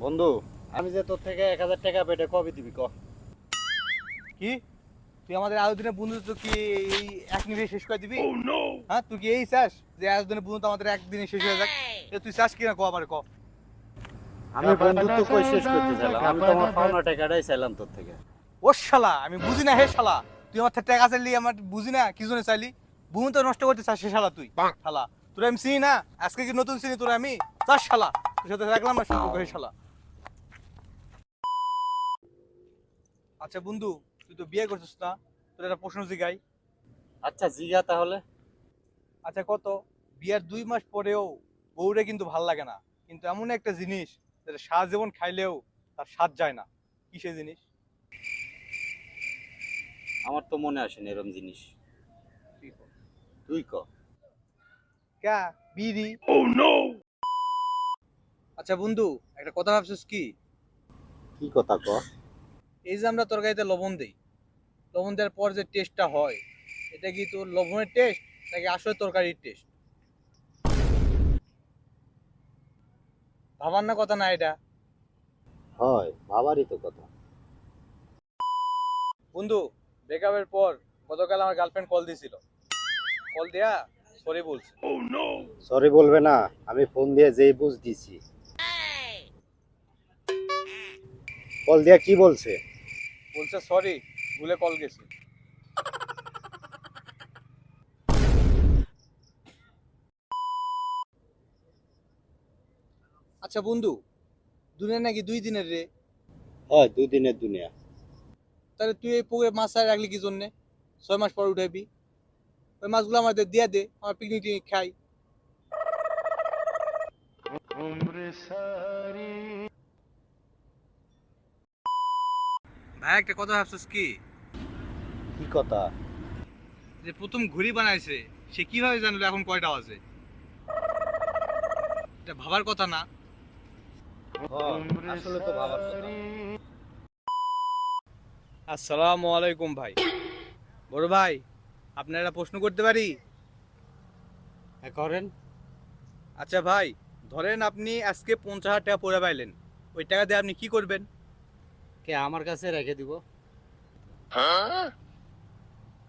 বন্ধু, আমি যে তোর থেকে 1,000 টাকা পেটে কবে দিবি ক? কি তুই আমাদের এতদিনের বন্ধুত্ব কি এই এক মিনিটে শেষ করে দিবি? হ্যাঁ, তুই কি এই চাস যে এতদিনের বন্ধুত্ব আমাদের একদিনে শেষ হয়ে যাক? তুই চাস কি না ক আমার ক। আমি বন্ধুত্ব কই শেষ করতে চাইলাম, আমি তো আমার পাওনা টাকাটাই চাইলাম তোর থেকে। ও শালা, আমি বুঝি না হে শালা, তুই আমার থেকে টাকা চাইলি, আমার বুঝি না কি জন্য চাইলি? বন্ধুত্ব নষ্ট করতে চাস সে শালা তুই শালা। তোরা আমি চিনি না, আজকে কি নতুন চিনি তোরা আমি? চাস শালা, তোর সাথে রাখলাম না সম্পর্ক হে শালা। আচ্ছা বন্ধু, তুই তো বিয়ে করছিস না, তোর একটা প্রশ্ন জিগাই। আচ্ছা জিগা তাহলে। আচ্ছা কত, বিয়ার 2 মাস পরেও বউরে কিন্তু ভাল লাগে না, কিন্তু এমন একটা জিনিস যেটা সারা জীবন খাইলেও তার স্বাদ যায় না, কি সেই জিনিস? আমার তো মনে আসেনি এরকম জিনিস, তুই ক। ক্যা, বিড়ি। আচ্ছা বন্ধু, একটা কথা ভাবছিস কি? কি কথা ক? এই যে আমরা তরকারিতে লবণ দেই, লবণ দেওয়ার পর যে টেস্টটা হয়, এটা কি তোর লবণের টেস্ট নাকি আসলে তরকারির টেস্ট? ভাবার না কথা না এটা? হয়, বাবারই তো কথা। বন্ধু, ব্রেকআপের পর গতকাল আমার গার্লফ্রেন্ড কল দিছিল, কল দেয়া সরি বলছে। সরি বলবে না? আমি ফোন দিয়ে যেই বুঝ দিছি। কল দিয়া কি বলছে? বলছে সরি, ভুলে কল গেছি। আচ্ছা বন্ধু, দুনিয়া নাকি 2 দিনের রে, হয়, 2 দিনের দুনিয়া। তাহলে তুই এই পুকুরে মাছ ছাড়া রাখলি কি জন্যে? 6 মাস পর উঠাইবি, ওই মাছগুলো আমাদের দিয়া দে, আমার পিকনিক টিকনিক খাই। ভাই একটা কথা ভাবছিস কি? কি কথা? যে প্রথম ঘড়ি বানাইছে সে কিভাবে জানলো এখন কয়টা বাজে? এটা ভাবার কথা না? আসলে তো বাবার কথা। আসসালামু আলাইকুম ভাই। বড় ভাই, আপনার একটা প্রশ্ন করতে পারি? হ্যাঁ করেন। আচ্ছা ভাই, ধরেন আপনি আজকে 50,000 টাকা পড়ে পাইলেন, ওই টাকা দিয়ে আপনি কি করবেন? কে আমার কাছে রেখে দিব?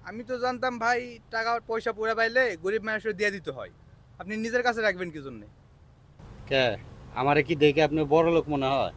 আমি তো জানতাম ভাই, টাকা পয়সা পড়ে পাইলে গরিব মানুষের দিয়ে দিতে হয়, আপনি নিজের কাছে রাখবেন কি জন্য? কে, আমারে কি দেখে আপনি বড় লোক মনে হয়?